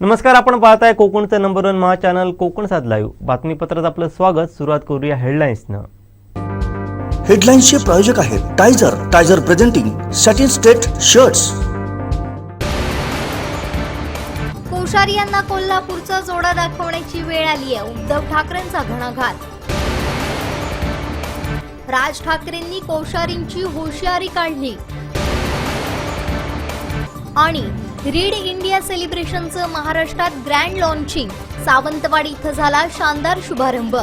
नमस्कार, आपण पाहताय कोकणचं नंबर 1 महा चॅनल कोकण सात लाईव्ह बातमीपत्रात आपलं स्वागत। सुरुवात करूया हेडलाईन्सनं। हेडलाईन्सचे प्रायोजक आहेत टायझर presenting satin straight shirts. Koshyari यांना कोल्हापूरचा जोडा दाखवण्याची वेळ आली आहे। उद्धव ठाकरेंचा घणाघात। राज ठाकरेंनी कोश्यारींची होशियारी काढली आणि रीड इंडिया सेलिब्रेशनचं महाराष्ट्रात ग्रँड लॉन्चिंग। सावंतवाडी इथं झाला शानदार शुभारंभ।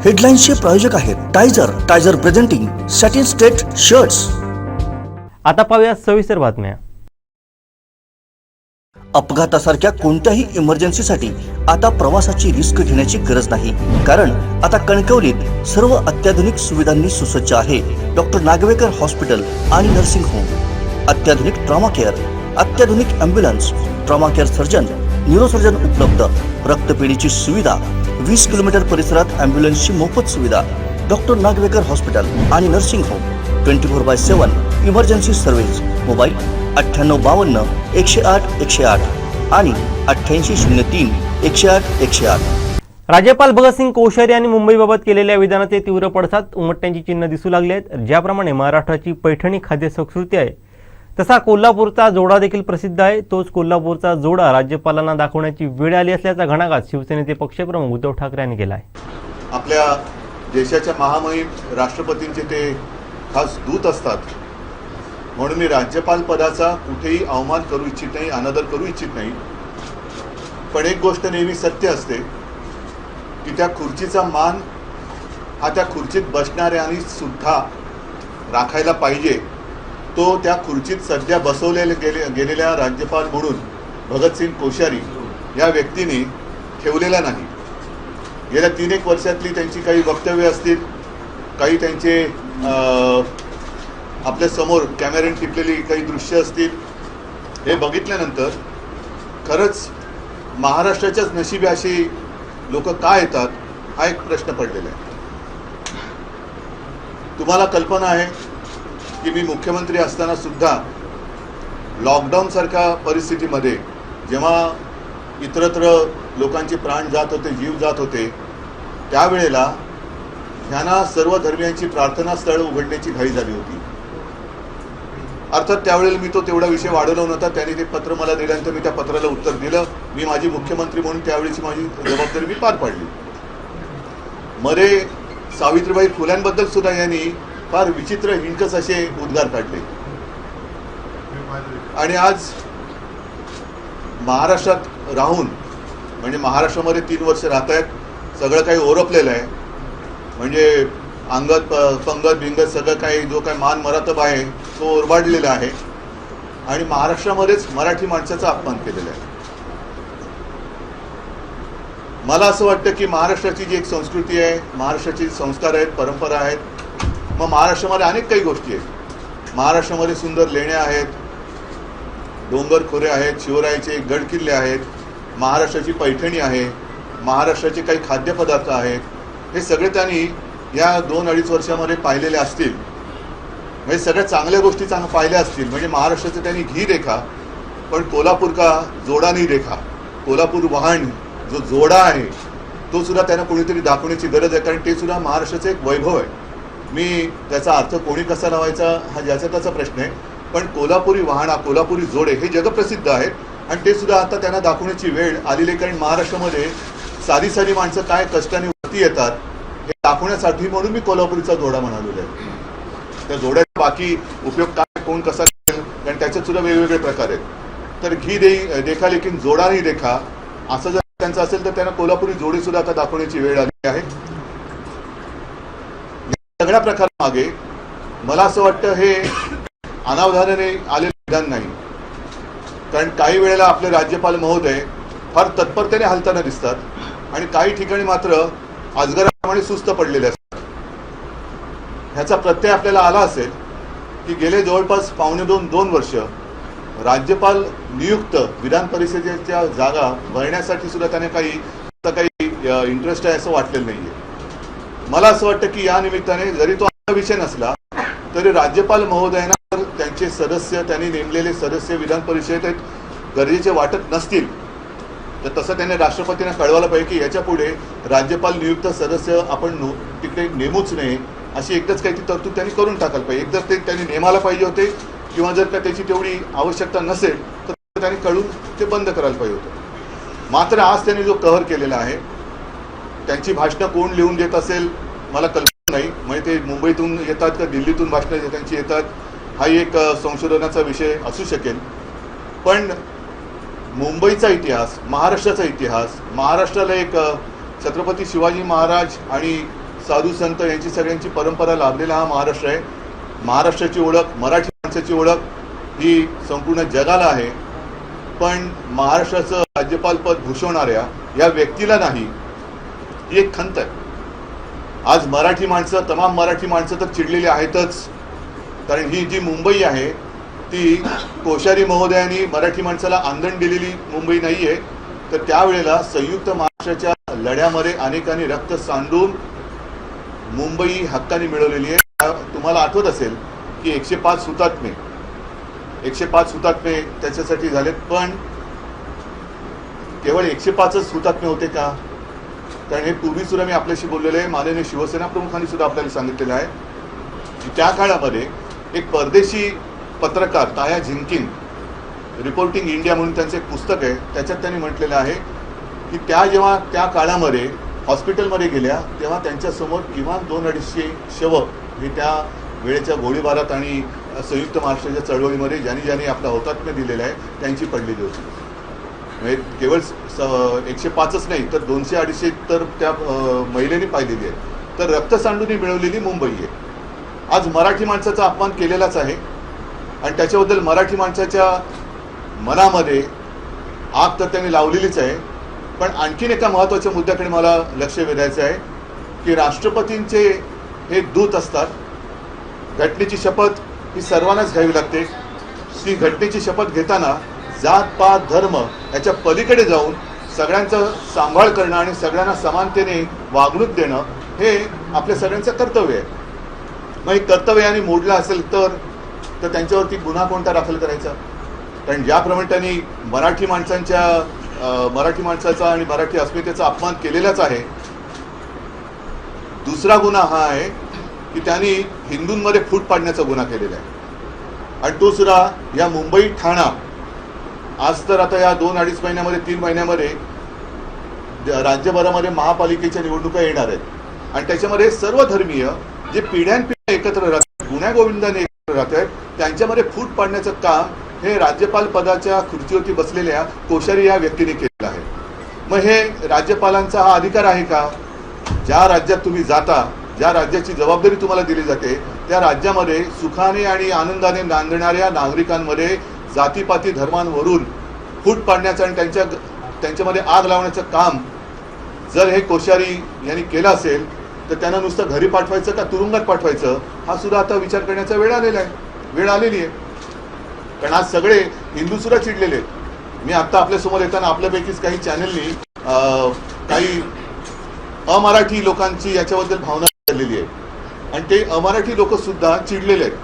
हेडलाईन्सचे प्रायोजक आहेत टायझर प्रेझेंटिंग सॅटिन स्ट्रेट शर्ट्स। आता पाहूया सविस्तर बातम्या। अपघातासारख्या कोणत्याही इमर्जन्सीसाठी आता प्रवासाची रिस्क घेण्याची गरज नाही, कारण आता कणकवलीत सर्व अत्याधुनिक सुविधांनी सुसज्ज आहे डॉक्टर नागवेकर हॉस्पिटल आणि नर्सिंग होम। अत्याधुनिक ट्रॉमा केअर, अत्याधुनिक ambulance, trauma care surgeon, neurosurgeon उपलब्ध, रक्तपेढीची सुविधा, 20 किलोमीटर परिसरात ॲम्ब्युलन्सची मोफत सुविधा। डॉक्टर नागवेकर हॉस्पिटल आणि nursing home 24/7 emergency service. Mobile 9852 108 108 आणि 8803 108 108। राज्यपाल भगतसिंग कोश्यारी यांनी मुंबईबाबत केलेल्या विधानाचे तीव्र पडसाद उमटण्याची चिन्ह दिसू लागले आहेत। ज्याप्रमाणे महाराष्ट्राची पैठणी खाद्य संस्कृती आहे, तसा कोल्हापूरचा जोडा देखील प्रसिद्ध आहे। तोच कोल्हापूरचा जोडा राज्यपालांना दाखवण्याची वेळ आली असल्याचा घणाघात शिवसेनेचे पक्षप्रमुख उद्धव ठाकरे यांनी केला आहे। आपल्या देशाच्या महामहिम राष्ट्रपतींचे ते खास दूत असतात, म्हणून मी राज्यपाल पदाचा कुठेही अवमान करू इच्छित नाही, अनादर करू इच्छित नाही। पण एक गोष्ट नेहमी सत्य असते की त्या खुर्चीचा मान हा त्या खुर्चीत बसणाऱ्यांनी सुद्धा राखायला पाहिजे। तो त्या खुर्चीत सध्या गेलेल्या राज्यपाल म्हणून भगतसिंग कोश्यारी या व्यक्तीने ठेवलेला नाही। गेल्या 3-1 वर्षातली त्यांची काही वक्तव्य असतील, काही त्यांचे आपल्या समोर कॅमेऱ्याने टिपलेली काही दृश्य असतील, हे बघितल्यानंतर खरंच महाराष्ट्राच्याच नशिबी अशी लोक का येतात हा एक प्रश्न पडलेला आहे। तुम्हाला कल्पना आहे की मी मुख्यमंत्री असताना सुद्धा लॉकडाऊन सारख्या परिस्थितीमध्ये जेव्हा इतरत्र लोकांचे प्राण जात होते, जीव जात होते, त्यावेळेला ह्यांना सर्व धर्मियांची प्रार्थना स्थळ उघडण्याची घाई झाली होती। अर्थात त्यावेळेला मी तेवढा विषय वाढवला नव्हता। त्यांनी ते पत्र मला दिल्यानंतर मी त्या पत्राला उत्तर दिलं। मी माझी मुख्यमंत्री म्हणून त्यावेळेची माझी जबाबदारी मी पार पाडली। मध्ये सावित्रीबाई फुल्यांबद्दल सुद्धा यांनी फार विचित्र हिंकस असे उद्गार काढले आणि आज महाराष्ट्रात राहून, म्हणजे महाराष्ट्रामध्ये 3 वर्ष राहत आहेत, सगळं काही ओरपलेलं आहे, म्हणजे अंगत पंगत बिंगत सगळं काही जो काही मान मरातब आहे तो ओरबाडलेला आहे आणि महाराष्ट्रामध्येच मराठी माणसाचा अपमान केलेला आहे। मला असं वाटतं की महाराष्ट्राची जी एक संस्कृती आहे, महाराष्ट्राचे संस्कार आहेत, परंपरा आहेत, मग महाराष्ट्रामध्ये अनेक काही गोष्टी आहेत। महाराष्ट्रामध्ये सुंदर लेण्या आहेत, डोंगर खोरे आहेत, शिवरायांचे गड किल्ले आहेत, महाराष्ट्राची पैठणी आहे, महाराष्ट्राचे काही खाद्यपदार्थ आहेत। हे सगळे त्यांनी या 2-2.5 वर्षामध्ये पाहिलेले असतील, म्हणजे सगळ्या चांगल्या गोष्टी पाहिल्या असतील। म्हणजे महाराष्ट्राचं त्यांनी घी देखा, पण कोल्हापूर का जोडा नाही देखा। कोल्हापूर वाहन जो जोडा आहे तो सुद्धा त्यांना कोणीतरी दाखवण्याची गरज आहे, कारण ते सुद्धा महाराष्ट्राचं एक वैभव आहे। मी त्याचा अर्थ कोणी कसा लावायचा हा ज्याचा त्याचा प्रश्न आहे, पण कोल्हापुरी वाहना, कोल्हापुरी जोडे हे जगप्रसिद्ध आहेत आणि ते सुद्धा आता त्यांना दाखवण्याची वेळ आलेली आहे। कारण महाराष्ट्रामध्ये साधी साधी माणसं काय कष्टाने वरती येतात हे दाखवण्यासाठी म्हणून मी कोल्हापुरीचा जोडा म्हणालेला आहे। त्या जोड्याचा बाकी उपयोग काय, कोण कसा करेल, कारण त्याच्यात सुद्धा वेगवेगळे प्रकार आहेत। तर घी देखा लेकिन जोडा नाही देखा असं जर त्यांचं असेल तर त्यांना कोल्हापुरी जोडी सुद्धा आता दाखवण्याची वेळ आली आहे। सगळ्या प्रकारामागे मला असं वाटतं हे अनावधानाने आलेलं विधान नाही, कारण काही वेळेला आपले राज्यपाल महोदय फार तत्परतेने हलताना दिसतात आणि काही ठिकाणी मात्र अजगराप्रमाणे सुस्त पडलेले असतात। ह्याचा प्रत्यय आपल्याला आला असेल की गेले जवळपास 2.5 वर्ष राज्यपाल नियुक्त विधान परिषदेच्या जागा भरण्यासाठी सुद्धा त्याने काही इंटरेस्ट आहे असं वाटलेलं नाहीये। मला असं वाटतं की या निमित्ताने जरी तो विषय नसला तरी राज्यपाल महोदयांना त्यांचे सदस्य, त्यांनी नेमलेले सदस्य विधान परिषदेत गरजेचे वाटत नसतील तर तसं त्याने राष्ट्रपतींना कळवायला पाहिजे की याच्या पुढे राज्यपाल नियुक्त सदस्य आपण तिकडे नेमूच नये, अशी एकदाच काही ती तरतूद त्यांनी करून टाकायला पाहिजे. एकदाच ते त्यांनी नेमायला पाहिजे होते, किंवा जर का त्याची तेवढी आवश्यकता नसेल तर त्यांनी कळून ते बंद करायला पाहिजे होतं. मात्र आज त्यांनी जो कहर केलेला आहे, त्यांची भाषणं कोण लिहून देत असेल मला कल्पना नाही. म्हणजे ते मुंबईतून येतात का दिल्लीतून भाषणं त्यांची येतात, हाही एक संशोधनाचा विषय असू शकेल. पण मुंबईचा इतिहास, महाराष्ट्राचा इतिहास, महाराष्ट्राला एक छत्रपती शिवाजी महाराज आणि साधू संत यांची सगळ्यांची परंपरा लाभलेला हा महाराष्ट्र आहे. महाराष्ट्राची ओळख, मराठी माणसाची ओळख ही संपूर्ण जगाला आहे. पण महाराष्ट्राचं राज्यपालपद भूषवणाऱ्या या व्यक्तीला नाही, ही एक खंत आहे. आज मराठी माणसं, तमाम मराठी माणसं तर चिडलेली आहेतच, कारण ही जी मुंबई आहे ती कोश्यारी महोदयांनी मराठी माणसाला आंदण दिलेली मुंबई नाही आहे. तर त्यावेळेला संयुक्त महाराष्ट्राच्या लढ्यामध्ये अनेकांनी रक्त सांडून मुंबई हक्काने मिळवलेली आहे. तुम्हाला आठवत असेल की 105 हुतात्मे त्याच्यासाठी झालेत. पण केवळ 105च हुतात्मे होते का? कारण हे पूर्वी सुद्धा मी आपल्याशी बोललेलं आहे, माननीय शिवसेना प्रमुखांनी सुद्धा आपल्याला सांगितलेलं आहे की त्या काळामध्ये एक परदेशी पत्रकार ताया झिंकिन, रिपोर्टिंग इंडिया म्हणून त्यांचं एक पुस्तक आहे, त्याच्यात त्यांनी म्हटलेलं आहे की जेव्हा त्या काळामध्ये हॉस्पिटलमध्ये गेल्या तेव्हा त्यांच्यासमोर किमान 200-250 शव हे त्या वेळेच्या गोळीबारात आणि संयुक्त महाराष्ट्राच्या चळवळीमध्ये ज्यांनी आपला हुतात्म्य दिलेला आहे त्यांची पडलेली होती. म्हणजे केवळ 105च नाही तर 200-250 तर त्या महिलेने पाहिलेली आहे. तर रक्त सांडून मिळवलेली मुंबई आहे. आज मराठी माणसाचा अपमान केलेलाच आहे आणि त्याच्याबद्दल मराठी माणसाच्या मनामध्ये आग तर त्यांनी लावलेलीच आहे. पण आणखीन एका महत्त्वाच्या मुद्द्याकडे मला लक्ष वेधायचं आहे की राष्ट्रपतींचे हे दूत असतात. घटनेची शपथ ही सर्वांनाच घ्यावी लागते. ती घटनेची शपथ घेताना जात पात धर्म याच्या पलीकडे जाऊन सगळ्यांचा सांभाळ करणं आणि सगळ्यांना समानतेने वागणूक देणं हे आपल्या सगळ्यांचं कर्तव्य आहे. मग हे कर्तव्य आणि मोडलं असेल तर त्यांच्यावरती गुन्हा कोणता दाखल करायचा? कारण ज्याप्रमाणे त्यांनी मराठी माणसाचा आणि मराठी अस्मितेचा अपमान केलेलाच आहे. दुसरा गुन्हा हा आहे की त्यांनी हिंदूंमध्ये फूट पाडण्याचा गुन्हा केलेला आहे आणि तो सुद्धा या मुंबई ठाणा. आज तर आता या 2-2.5 महिन्यामध्ये 3 महिन्यामध्ये राज्यभरामध्ये महापालिकेच्या निवडणुका येणार आहेत आणि त्याच्यामध्ये सर्व धर्मीय जे पिढ्यानपिढ्या एकत्र राहतात, गुण्यागोविंदाने एकत्र राहत आहेत, त्यांच्यामध्ये फूट पाडण्याचं काम हे राज्यपाल पदाच्या खुर्चीवरती बसलेल्या कोश्यारी या व्यक्तीने केलेलं आहे. मग हे राज्यपालांचा हा अधिकार आहे का? ज्या राज्यात तुम्ही जाता, ज्या राज्याची जबाबदारी तुम्हाला दिली जाते त्या राज्यामध्ये सुखाने आणि आनंदाने नांदणाऱ्या नागरिकांमध्ये जातीपाती धर्मांवरून फूट पाडण्याचं आणि त्यांच्यामध्ये आग लावण्याचं काम जर हे कोश्यारी यांनी केलं असेल तर त्यांना नुसतं घरी पाठवायचं का तुरुंगात पाठवायचं हा सुद्धा आता विचार करण्याचा वेळ आलेली आहे. कारण आज सगळे हिंदू सुद्धा चिडलेले आहेत. मी आत्ता आपल्यासमोर येताना आपल्यापैकीच काही चॅनलनी काही अमराठी लोकांची याच्याबद्दल भावना झालेली आहे आणि ते अमराठी लोक सुद्धा चिडलेले आहेत.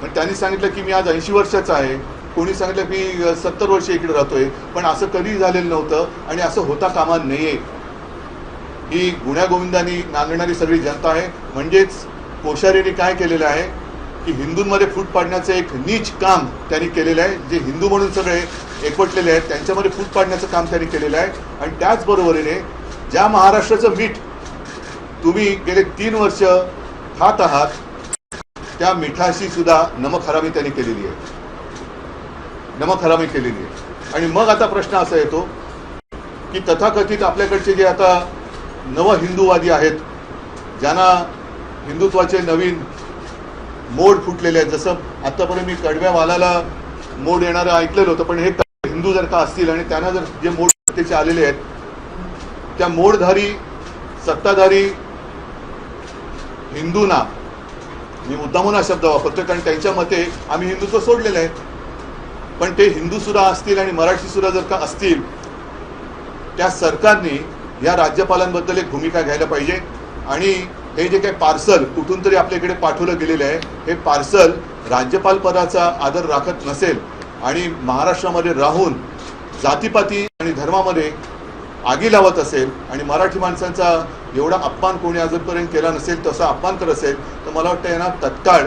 पण त्यांनी सांगितलं की मी आज 80 वर्षाचा आहे, कोणी सांगितलं की 70 वर्ष इकडे राहतोय, पण असं कधी झालेलं नव्हतं आणि असं होता कामा नये. ही गुण्यागोविंदांनी नांदणारी सगळी जनता आहे. म्हणजेच कोश्यारीने काय केलेलं आहे की हिंदूंमध्ये फूट पाडण्याचं एक नीच काम त्यांनी केलेलं आहे. जे हिंदू म्हणून सगळे एकवटलेले आहेत त्यांच्यामध्ये फूट पाडण्याचं काम त्यांनी केलेलं आहे. आणि त्याचबरोबरीने ज्या महाराष्ट्राचं मीठ तुम्ही गेले 3 वर्ष खात आहात त्या मिठाशी सुद्धा नमकहरामी त्यांनी केलेली आहे. आणि मग आता प्रश्न असा येतो की तथाकथित आपल्याकडचे जे आता नव हिंदूवादी आहेत, ज्यांना हिंदुत्वाचे नवीन मोड फुटलेले आहेत, जसं आतापर्यंत मी कडव्या वालाला मोड येणारं ऐकलेलं होतं, पण हे हिंदू जर का असतील आणि त्यांना जर जे मोड सत्तेचे आलेले आहेत त्या मोडधारी सत्ताधारी हिंदूंना, मी मुद्दामून हा शब्द वापरतोय कारण त्यांच्या मते आम्ही हिंदुत्व सोडलेलं आहे, पण ते हिंदू सुद्धा असतील आणि मराठी सुद्धा जर का असतील त्या सरकारने या राज्यपालांबद्दल एक भूमिका घ्यायला पाहिजे. आणि हे जे काही पार्सल कुठून तरी आपल्याकडे पाठवलं गेलेलं आहे हे पार्सल राज्यपाल पदाचा आदर राखत नसेल आणि महाराष्ट्रामध्ये राहून जातीपाती आणि धर्मामध्ये आगी लावत असेल आणि मराठी माणसांचा एवढा अपमान कोणी अजूनपर्यंत केला नसेल, तसा अपमान करत असेल तर मला वाटतं यांना तत्काळ,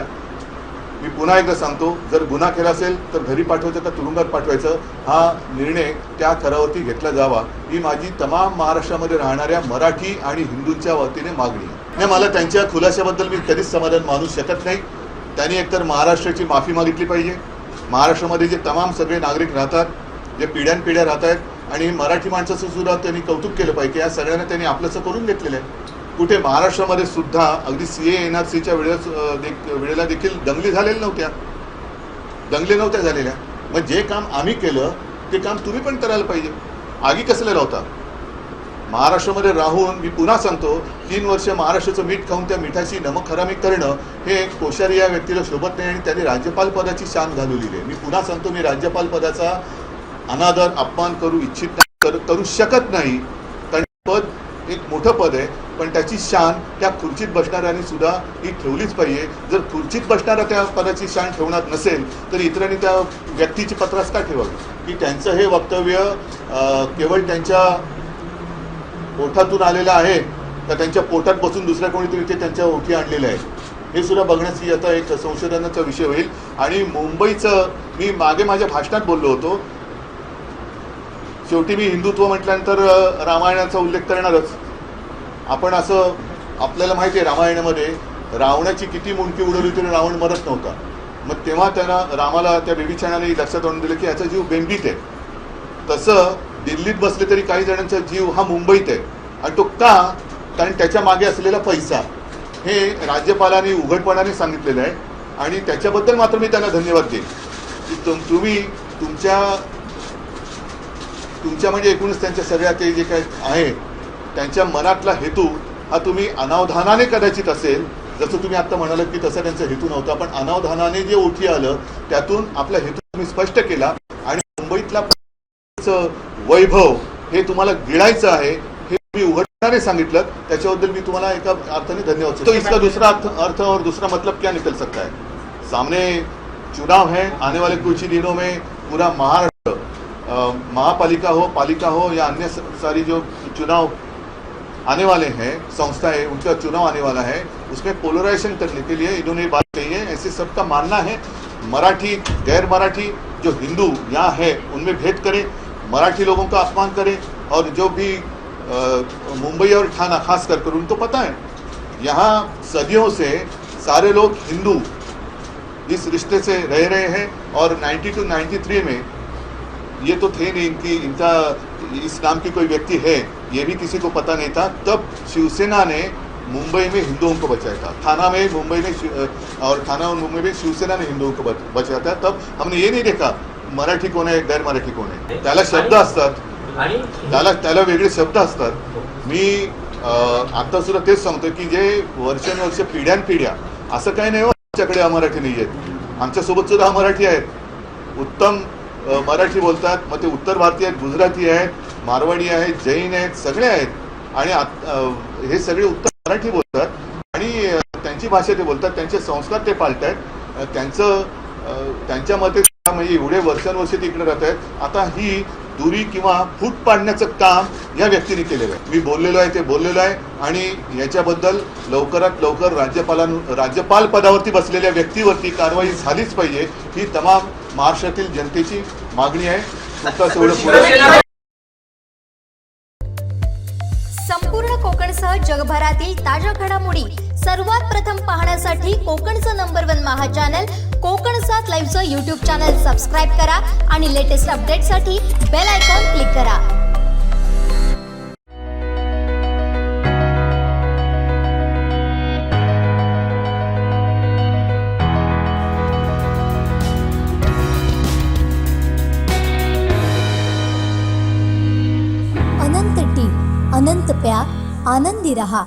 मी पुन्हा एकदा सांगतो, जर गुन्हा केला असेल तर घरी पाठवायचं का तुरुंगात पाठवायचं हा निर्णय त्या थरावरती घेतला जावा, ही माझी तमाम महाराष्ट्रामध्ये राहणाऱ्या मराठी आणि हिंदूंच्या वतीने मागणी आहे. नाही, मला त्यांच्या खुलाशाबद्दल मी कधीच समाधान मानू शकत नाही. त्यांनी एकतर महाराष्ट्राची माफी मागितली पाहिजे. महाराष्ट्रामध्ये जे तमाम सगळे नागरिक राहतात, जे पिढ्यानपिढ्या राहत आहेत, आणि मराठी माणसाचं सुद्धा त्यांनी कौतुक केलं पाहिजे. या सगळ्यांना त्यांनी आपलंसं करून घेतलेलं आहे. कुठे महाराष्ट्रामध्ये सुद्धा अगदी CA NRCच्या वेळेला देखील दंगली झालेल्या नव्हत्या, दंगली नव्हत्या झालेल्या. मग जे काम आम्ही केलं ते काम तुम्ही पण करायला पाहिजे. आगी कसले लावता? महाराष्ट्रामध्ये राहून, मी पुन्हा सांगतो, 3 वर्ष महाराष्ट्राचं मीठ खाऊन त्या मिठाची नमक हरामी करणं हे कोश्यारी या व्यक्तीला शोभत नाही आणि त्यांनी राज्यपाल पदाची शान घालवलेली आहे. मी पुन्हा सांगतो, मी राज्यपाल पदाचा अनादर, अपमान करू इच्छित नाही, करू शकत नाही. कारण पद एक मोठं पद आहे, पण त्याची शान त्या खुर्चीत बसणाऱ्यांनी सुद्धा ही ठेवलीच पाहिजे. जर खुर्चीत बसणारा त्या पदाची शान ठेवणार नसेल तर इतरांनी त्या व्यक्तीची पत्रास का ठेवावी? की त्यांचं हे वक्तव्य केवळ त्यांच्या पोटातून आलेलं आहे तर त्यांच्या पोटात बसून दुसऱ्या कोणीतरी ते त्यांच्या ओठी आणलेलं आहे, हे सुद्धा बघण्याची आता एक संशोधनाचा विषय होईल. आणि मुंबईचं मी मागे माझ्या भाषणात बोललो होतो, शेवटी मी हिंदुत्व म्हटल्यानंतर रामायणाचा उल्लेख करणारच. आपण असं, आपल्याला माहिती आहे रामायणामध्ये रावणाची किती मुंडकी उडवली तरी रावण मरत नव्हता. मग तेव्हा त्यांना रामाला त्या बिभीषणाने लक्षात आणून दिलं की याचा जीव बेंबीत आहे. तसं दिल्लीत बसले तरी काही जणांचा जीव हा मुंबईत आहे. आणि तो का? कारण त्याच्या मागे असलेला पैसा, हे राज्यपालांनी उघडपणाने सांगितलेलं आहे. आणि त्याच्याबद्दल मात्र मी त्यांना धन्यवाद देईन की तुम्ही तुमच्या म्हणजे एकूणच त्यांच्या सगळ्या ते जे काय आहे त्यांच्या मनातला हेतू हा तुम्ही अनावधानाने कदाचित असेल, जसं तुम्ही आत्ता म्हणालात की तसा त्यांचा हेतू नव्हता, पण अनावधानाने जे ओठी आलं त्यातून आपला हेतू तुम्ही स्पष्ट केला. आणि मुंबईतला वैभव हे तुम्हाला गिळायचं आहे हे तुम्ही उघडपणाने सांगितलं, त्याच्याबद्दल मी तुम्हाला एका अर्थाने धन्यवाद देतो. तो इसका दूसरा अर्थ और दूसरा मतलब क्या निकल सकता है? सामने चुनाव है, आने वाले कुछ ही दिनों में पूरा महाराष्ट्र, महापालिका हो, पालिका हो या अन्य सारी जो चुनाव आने वाले हैं, संस्थाएं, उनका चुनाव आने वाला है, उसमें पोलराइजेशन करने के लिए इन्होंने बात कही है. ऐसे सबका मानना है मराठी गैर मराठी जो हिंदू यहाँ है उनमें भेद करें, मराठी लोगों का अपमान करें. और जो भी मुंबई और ठाणा खास कर उनको पता है यहाँ सदियों से सारे लोग हिंदू इस रिश्ते से रह रहे हैं. और 90 to 93 में ये तो थे नहीं, इनका इस नाम की कोई व्यक्ति है ये भी किसी को पता नहीं था. तब शिवसेना ने मुंबई में हिंदुओं को बचाया था. थाना में मुंबई में और थाना और मुंबई में शिवसेना ने हिंदुओं को बचाया था. तब हमने ये नहीं देखा मराठी कोण आहे गैर मराठी कोण आहे. त्याला शब्द असतात, त्याला वेगळे शब्द असतात. मी आता सुद्धा तेच सांगतो की जे वर्षानुवर्ष पिढ्यानपिढ्या असं काही नाही, आमच्याकडे अमराठी नाही आहेत, आमच्यासोबत सुद्धा अमराठी आहेत, उत्तम मराठी बोलतात. मग ते उत्तर भारतीय आहेत, गुजराती आहेत, मारवाडी आहेत, जैन आहेत, सगळे आहेत. आणि हे सगळे उत्तर मराठी बोलतात आणि त्यांची भाषा ते बोलतात, त्यांचे संस्कार ते पाळतात. त्यांच्या मते म्हणजे एवढे वर्षानुवर्ष ते इकडे राहत आहेत. आता ही दुरी किंवा फूट पाडण्याचं काम या व्यक्तीने केलेलं आहे. मी बोललेलो आहे ते बोललेलो आहे. आणि याच्याबद्दल लवकरात लवकर राज्यपाल पदावरती बसलेल्या व्यक्तीवरती कारवाई झालीच पाहिजे, ही तमाम महाराष्ट्रातील जनतेची मागणी आहे. संपूर्ण कोकणसह जगभरातील ताज्या घडामोडी सर्वात प्रथम पाहण्यासाठी कोकणचं नंबर 1 महा चॅनल कोकण 7 लाईव्हचं यूट्यूब चॅनल सबस्क्राईब करा आणि लेटेस्ट अपडेटसाठी बेल आयकॉन क्लिक करा. अनंत टी, अनंत प्या, आनंदी रहा.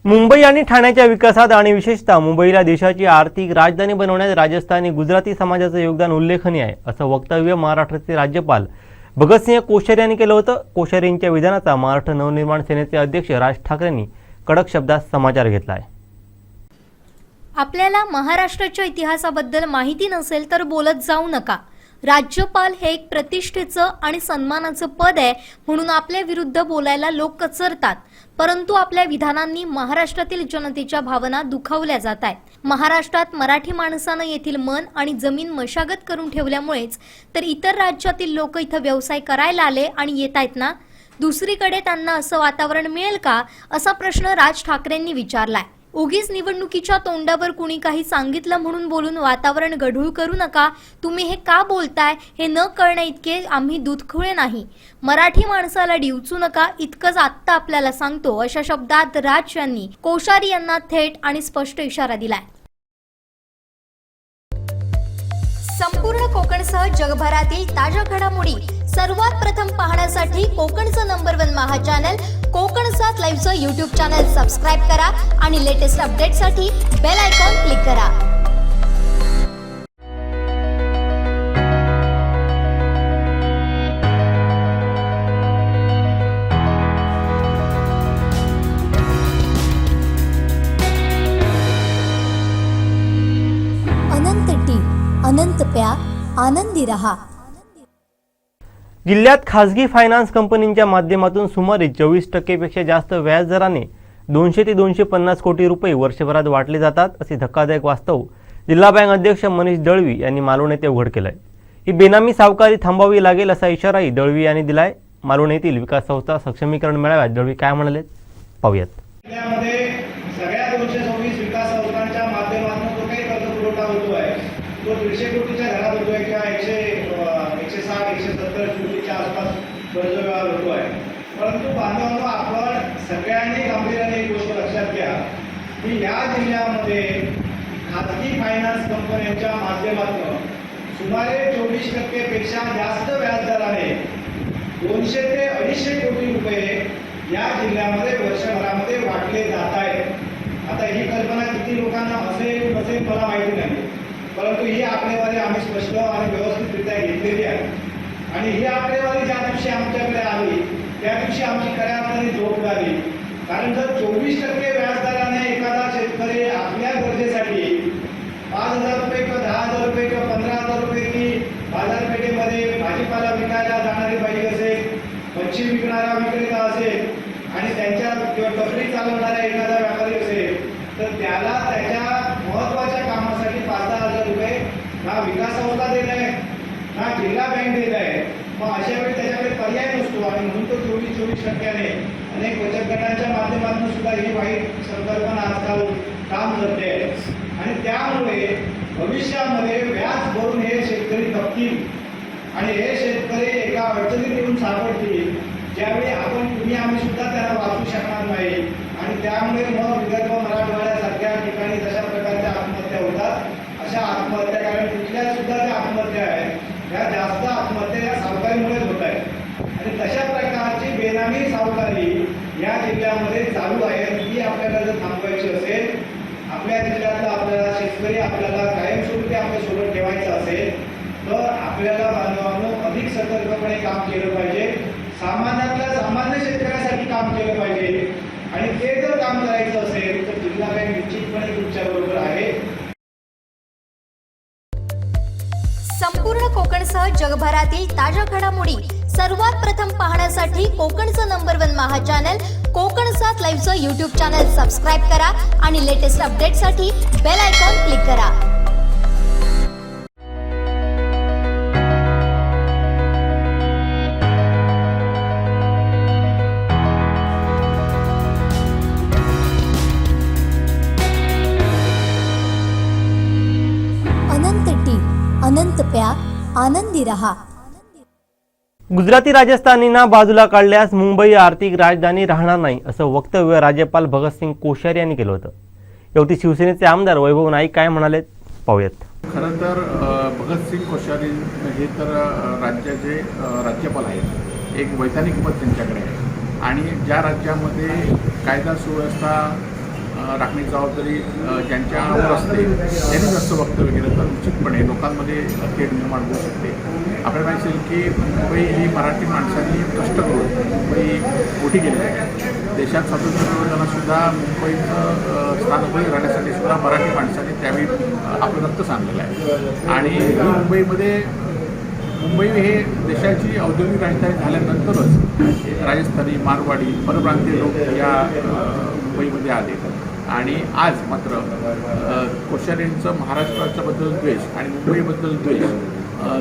मुंबई आणि ठाण्याच्या विकासात आणि विशेषतः मुंबईला देशाची आर्थिक राजधानी बनवण्यात राजस्थानी गुजराती समाजाचं योगदान उल्लेखनीय आहे, असं वक्तव्य महाराष्ट्राचे राज्यपाल भगतसिंह कोश्यारी यांनी केलं होतं. कोश्यारींच्या विधानाचा महाराष्ट्र नवनिर्माण सेनेचे अध्यक्ष राज ठाकरेंनी कडक शब्दात समाचार घेतला आहे. आपल्याला महाराष्ट्राच्या इतिहासाबद्दल माहिती नसेल तर बोलत जाऊ नका. राज्यपाल हे एक प्रतिष्ठेचं आणि सन्मानाचं पद आहे म्हणून आपल्या विरुद्ध बोलायला लोक कचरतात, परंतु आपल्या विधानांनी महाराष्ट्रातील जनतेच्या भावना दुखावल्या जात आहेत. महाराष्ट्रात मराठी माणसानं येथील मन आणि जमीन मशागत करून ठेवल्यामुळेच तर इतर राज्यातील लोक इथं व्यवसाय करायला आले आणि येत आहेत ना. दुसरीकडे त्यांना असं वातावरण मिळेल का असा प्रश्न राज ठाकरेंनी विचारलाय. उगीच निवडणुकीच्या तोंडावर कुणी काही सांगितलं म्हणून बोलून वातावरण गढूळ करू नका. तुम्ही हे का बोलताय हे न कळणे इतके आम्ही दूधखुळे नाही. मराठी माणसाला डिवचू नका इतकंच आत्ता आपल्याला सांगतो अशा शब्दात राज यांनी कोश्यारी यांना थेट आणि स्पष्ट इशारा दिलाय. संपूर्ण कोकणसह जगभरातील ताज्या घडामोडी सर्वात प्रथम पाहण्यासाठी कोकणचं नंबर 1 महा चॅनल कोकण 7 लाईव्हचं यूट्यूब चॅनल सबस्क्राईब करा आणि लेटेस्ट अपडेटसाठी बेल आयकॉन क्लिक करा. अनंत टी अनंत प्या आनंदी रहा. जिल्ह्यात खासगी फायनान्स कंपनींच्या माध्यमातून सुमारे 24% पेक्षा जास्त व्याजदराने 200 ते 250 कोटी रुपये वर्षभरात वाटले जातात असे धक्कादायक वास्तव जिल्हा बँक अध्यक्ष मनीष दळवी यांनी मालवण येथे उघड केलंय. ही बेनामी सावकारी थांबवावी लागेल असा इशाराही दळवी यांनी दिलाय. मालवण येथील विकास संस्था सक्षमीकरण मेळाव्यात दळवी काय म्हणाले पाहूयात. जिल्ह्यामध्ये सगळ्या 226 विकास संस्थांच्या माध्यमातून जो काही कर्ज पुरवठा होतो आहे तो 150 कोटीच्या घरात होतोय किंवा 160-170 कोटीच्या आसपास कर्ज व्यवहार होतो आहे. परंतु बांधवांनो, आपण सगळ्यांनी गांभीर्याने एक गोष्ट लक्षात घ्या की या जिल्ह्यामध्ये खाजगी फायनान्स कंपन्यांच्या माध्यमातून सुमारे 24% पेक्षा जास्त व्याजदराने 200 ते 250 कोटी रुपये या जिल्ह्यामध्ये वर्षभरामध्ये वाटले जात आहेत. आता ही कल्पना किती लोकांना असेल नसेल मला माहिती नाही, परंतु ही आकडेवारी आम्ही स्पष्ट आणि व्यवस्थितरित्या घेतलेली आहे. आणि ही आकडेवारी ज्या दिवशी आमच्याकडे आली त्या दिवशी आमची खऱ्या अर्थाने झोप झाली. कारण जर 24% व्याजदराने एखादा शेतकरी आपल्या गरजेसाठी 5,000 रुपये किंवा 10,000 रुपये किंवा 15,000 रुपये की बाजारपेठेमध्ये भाजीपाला विकायला जाणारी बाई असेल, मच्छी विकणारा विक्रेता असेल आणि त्यांच्या किंवा टपरी चालवणारा एखादा व्यापारी असेल तर त्याला त्याच्या महत्त्वाच्या कामासाठी 5,000 रुपये ना विकास संस्था देत आहे ना जिल्हा बँक देत आहे. मग अशा वेळी त्याच्याकडे पर्याय नसतो आणि म्हणून तो 24% अनेक बचत गटांच्या माध्यमातून सुद्धा ही वाईट संकल्पना आजकाल काम करते आहे. आणि त्यामुळे भविष्यामध्ये व्याज भरून हे शेतकरी थकतील आणि हे शेतकरी एका अडचणीत येऊन सापडतील ज्यावेळी तुम्ही आम्ही सुद्धा त्याला वाचू शकणार नाही. आणि त्यामुळे मग विदर्भ मराठवाड्यासारख्या ठिकाणी जशा प्रकारच्या आत्महत्या होतात अशा आत्महत्या, कारण कुठल्या सुद्धा ज्या आत्महत्या आहेत त्या जास्त आत्महत्या या सावकारीमुळेच होत आहेत. आणि तशा प्रकारची बेनामी सावकारी या जिल्ह्यामध्ये चालू आहे. ती आपल्याला जर थांबवायची असेल, आपल्या जिल्ह्यातला आपल्याला शेतकरी आपल्याला कायमस्वरूपी आपल्या सोबत ठेवायचं असेल तर आपल्याला बांधवांनो अधिक सतर्कपणे काम केलं पाहिजे. सामान्यातल्या सामान्य शेतकऱ्यासाठी काम केलं पाहिजे. आणि ते जर काम करायचं असेल तर जिल्हा बँक निश्चितपणे तुमच्या बरोबर आहे. संपूर्ण कोकणसह जगभरातील ताज्या घडामोडी सर्वात प्रथम पाहण्यासाठी कोकणचं नंबर 1 महा चॅनल कोकण 7 लाईव्हचं यूट्यूब चॅनल सबस्क्राईब करा आणि लेटेस्ट अपडेटसाठी बेल आयकॉन क्लिक करा. अनंत टी अनंत प्या आनंदी रहा. गुजराती राजस्थानींना बाजूला काढल्यास मुंबई आर्थिक राजधानी राहणार नाही असं वक्तव्य राज्यपाल भगतसिंग कोश्यारी यांनी केलं होतं. यावरती शिवसेनेचे आमदार वैभव नाईक काय म्हणाले पाहूयात. खरं तर भगतसिंग कोश्यारी हे तर राज्याचे राज्यपाल आहेत. एक वैधानिक पद त्यांच्याकडे आहे आणि ज्या राज्यामध्ये कायदा सुव्यवस्था राखण्याची जबाबदारी ज्यांच्यावर असते त्यांनी जास्त वक्तव्य केलं तर निश्चितपणे लोकांमध्ये तेढ निर्माण होऊ शकते. आपल्याला माहिती असेल की मुंबई ही मराठी माणसांनी कष्ट करून मुंबई मोठी केली आहे. देशात स्वातंत्र्य मिळवताना सुद्धा मुंबईचं स्थान उभं राहण्यासाठी सुद्धा मराठी माणसाने त्यावेळी आपलं रक्त सांगलेलं आहे. आणि ही मुंबई हे देशाची औद्योगिक राजधानी झाल्यानंतरच राजस्थानी, मारवाडी, परप्रांतीय लोक या मुंबईमध्ये आले. आणि आज मात्र कोश्यारींचं महाराष्ट्राच्याबद्दल द्वेष आणि मुंबईबद्दल द्वेष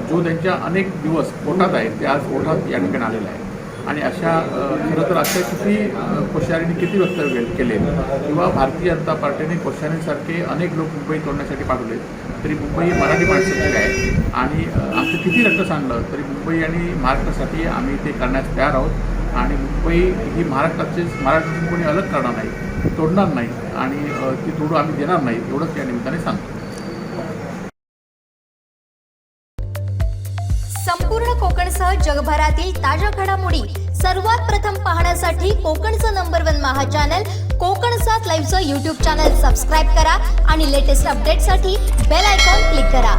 जो त्यांच्या अनेक दिवस पोटात आहे ते आज ओठात या ठिकाणी आलेला आहे. आणि अशा खरं तर अशा किती कोश्यारींनी किती वक्तव्य केले किंवा भारतीय जनता पार्टीने कोश्यारींसारखे अनेक लोक मुंबई तोडण्यासाठी पाठवले तरी मुंबई मराठी माणसाची आहे. आणि आमचं किती रक्त सांगलं तरी मुंबई आणि महाराष्ट्रासाठी आम्ही ते करण्यास तयार आहोत. आणि मुंबई ही महाराष्ट्रातून कोणी अलग करणार नाही, तोडणार नाही आणि ती तोडू आम्ही देणार नाही एवढंच या निमित्ताने सांगतो. संपूर्ण कोकणसह जगभरातील ताज्या घडामोडी सर्वात प्रथम पाहण्यासाठी कोकणचं नंबर 1 महा चॅनल कोकण 7 लाईव्हचं यूट्यूब चॅनल सबस्क्राईब करा आणि लेटेस्ट अपडेटसाठी बेल आयकॉन क्लिक करा.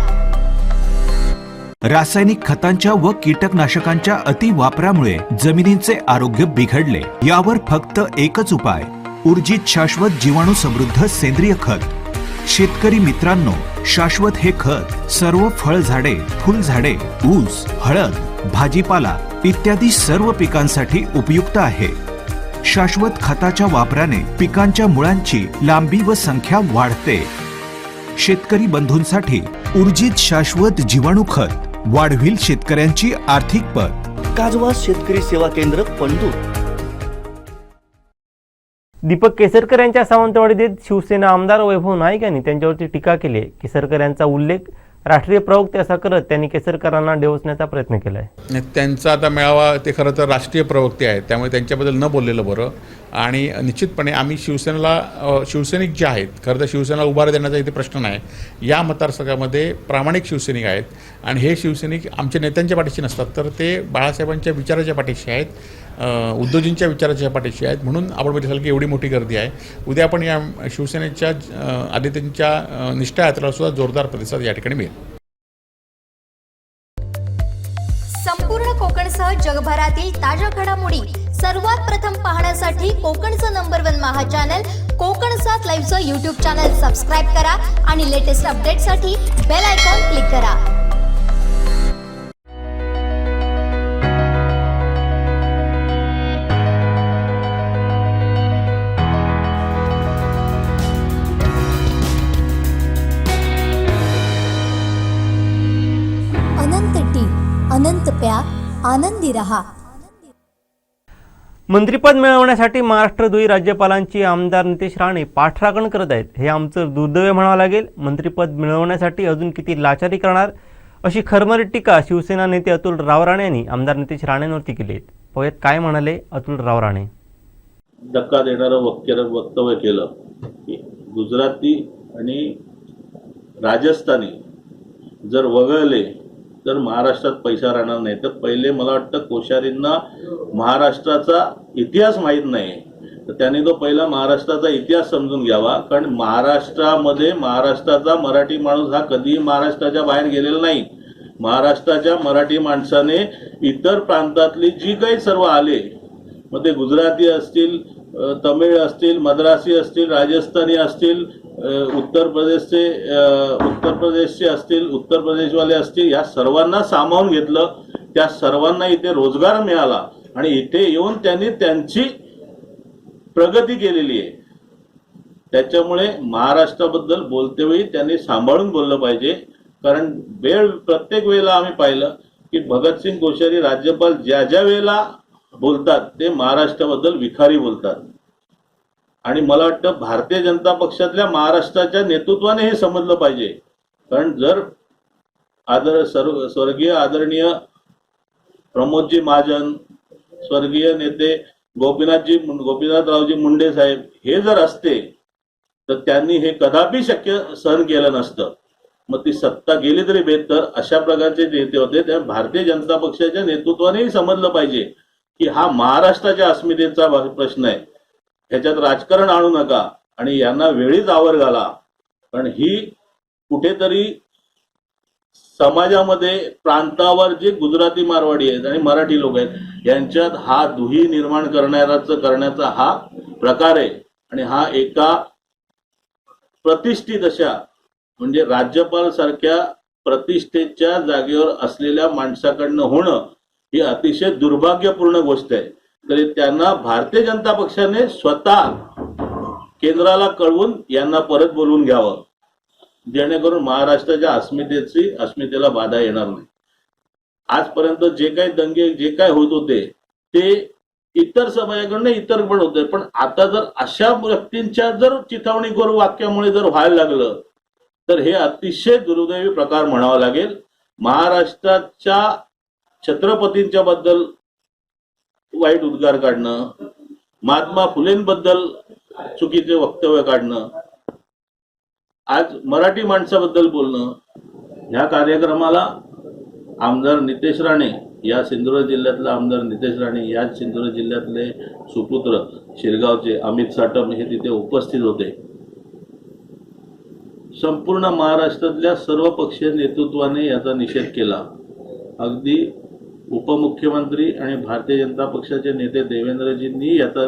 रासायनिक खतांच्या व कीटकनाशकांच्या अति वापरामुळे जमिनींचे आरोग्य बिघडले. यावर फक्त एकच उपाय, ऊर्जित शाश्वत जीवाणू समृद्ध सेंद्रिय खत. शेतकरी मित्रांनो, शाश्वत हे खत सर्व फळझाडे, फुलझाडे, ऊस, हळद, भाजीपाला इत्यादी सर्व पिकांसाठी उपयुक्त आहे. शाश्वत खताच्या वापराने पिकांच्या मुळांची लांबी व संख्या वाढते. शेतकरी बंधूंसाठी ऊर्जित शाश्वत जीवाणू खत वाढविल शेतकऱ्यांची आर्थिक पत. काजवास शेतकरी सेवा केंद्र, पंढूर. दीपक केसरकर यांच्या सावंतवाडीत शिवसेना आमदार वैभव नाईक यांनी त्यांच्यावरती टीका केली. केसरकर यांचा उल्लेख राष्ट्रीय प्रवक्ते असा करत त्यांनी केसरकरांना डिवचण्याचा प्रयत्न केला आहे. त्यांचा आता मेळावा ते खरं तर राष्ट्रीय प्रवक्ते आहेत त्यामुळे त्यांच्याबद्दल न बोललेलं बरं. आणि निश्चितपणे आम्ही शिवसैनिक जे आहेत, खरं तर शिवसेनेला उभार देण्याचा इथे प्रश्न नाही. या मतदारसंघामध्ये प्रामाणिक शिवसैनिक आहेत आणि हे शिवसैनिक आमच्या नेत्यांच्या पाठीशी नसतात तर ते बाळासाहेबांच्या विचाराच्या पाठीशी आहेत, उद्धवजींच्या विचाराच्या पाठीशी आहेत. म्हणून आपण बघितलं की एवढी मोठी गर्दी आहे. उद्या आपण या शिवसेनेच्या आदित्यंच्या निष्ठा यात्रेला सुद्धा जोरदार प्रतिसाद या ठिकाणी मिळेल. संपूर्ण कोकणसह जगभरातील ताज्या घडामोडी सर्वात प्रथम पाहण्यासाठी कोकणचं नंबर 1 महा चॅनल कोकण 7 लाईव्हचं यूट्यूब चॅनल सबस्क्राईब करा आणि लेटेस्ट अपडेटसाठी बेल आयकॉन क्लिक करा. अनंत टी, अनंत प्या, आनंदी रहा. मंत्रिपद मिळवण्यासाठी महाराष्ट्रद्रोही राज्यपालांची आमदार नितेश राणे पाठराखण करत आहेत. हे आमचं दुर्दैव म्हणावं लागेल. मंत्रिपद मिळवण्यासाठी अजून किती लाचारी करणार, अशी खरमरीत टीका शिवसेना नेते अतुल राव राणे यांनी आमदार नितेश राणेंवरती केली आहे. पाहूयात काय म्हणाले अतुल राव राणे. धक्का देणारं वक्तव्य केलं की गुजराती आणि राजस्थानी जर वगळले तर महाराष्ट्रात पैसा राहणार नाही. तर पहिले मला वाटतं कोश्यारींना महाराष्ट्राचा इतिहास माहीत नाही, तर त्यांनी तो पहिला महाराष्ट्राचा इतिहास समजून घ्यावा. कारण महाराष्ट्रामध्ये महाराष्ट्राचा मराठी माणूस हा कधीही महाराष्ट्राच्या बाहेर गेलेला नाही. महाराष्ट्राच्या मराठी माणसाने इतर प्रांतातली जी काही सर्व आले, मग ते गुजराती असतील, तमिळ असतील, मद्रासी असतील, राजस्थानी असतील, उत्तर प्रदेशचे असतील, उत्तर प्रदेशवाले असतील, या सर्वांना सामावून घेतलं. त्या सर्वांना इथे रोजगार मिळाला आणि इथे येऊन त्यांनी त्यांची प्रगती केलेली आहे. त्याच्यामुळे महाराष्ट्राबद्दल बोलतेवेळी त्यांनी सांभाळून बोललं पाहिजे. कारण प्रत्येक वेळेला आम्ही पाहिलं की भगतसिंग कोश्यारी राज्यपाल ज्या ज्या वेळेला बोलतात ते महाराष्ट्राबद्दल विखारी बोलतात. आणि मला वाटतं भारतीय जनता पक्षातल्या महाराष्ट्राच्या नेतृत्वाने हे समजलं पाहिजे. कारण जर स्वर्गीय आदरणीय प्रमोदजी महाजन, स्वर्गीय नेते गोपीनाथरावजी मुंडे साहेब हे जर असते तर त्यांनी हे कदापि शक्य सहन केलं नसतं. मग ती सत्ता गेली तरी बेहतर, अशा प्रकारचे नेते होते. त्या भारतीय जनता पक्षाच्या नेतृत्वानेही समजलं पाहिजे की हा महाराष्ट्राच्या अस्मितेचा प्रश्न आहे, ह्याच्यात राजकारण आणू नका आणि यांना वेळीच आवर घाला. कारण ही कुठेतरी समाजामध्ये प्रांतावर जे गुजराती मारवाडी आहेत आणि मराठी लोक आहेत यांच्यात हा दुही निर्माण करण्याचा हा प्रकार आहे आणि हा एका प्रतिष्ठित अशा म्हणजे राज्यपाल सारख्या प्रतिष्ठेच्या जागेवर असलेल्या माणसाकडनं होणं ही अतिशय दुर्भाग्यपूर्ण गोष्ट आहे. तरी त्यांना भारतीय जनता पक्षाने स्वतः केंद्राला कळवून यांना परत बोलवून घ्यावं, जेणेकरून महाराष्ट्राच्या अस्मितेला बाधा येणार नाही. आजपर्यंत जे काही दंगे जे काय होत होते ते इतर समाजाकडनं इतर पण होते, पण आता जर अशा व्यक्तींच्या जर चिथावणीखोर वाक्यामुळे जर व्हायला लागलं तर हे अतिशय दुर्दैवी प्रकार म्हणावा लागेल. महाराष्ट्राच्या छत्रपतींच्या बद्दल वाईट उद्गार काढणं, महात्मा फुलेंबद्दल चुकीचे वक्तव्य काढणं, आज मराठी माणसाबद्दल बोलणं, ह्या कार्यक्रमाला आमदार नितेश राणे, या सिंधुदुर्ग जिल्ह्यातला आमदार नितेश राणे, याच सिंधुदुर्ग जिल्ह्यातले सुपुत्र शिरगावचे अमित साटम हे तिथे उपस्थित होते. संपूर्ण महाराष्ट्रातल्या सर्व पक्षीय नेतृत्वाने याचा निषेध केला. अगदी उपमुख्यमंत्री आणि भारतीय जनता पक्षाचे नेते देवेंद्रजींनी याचा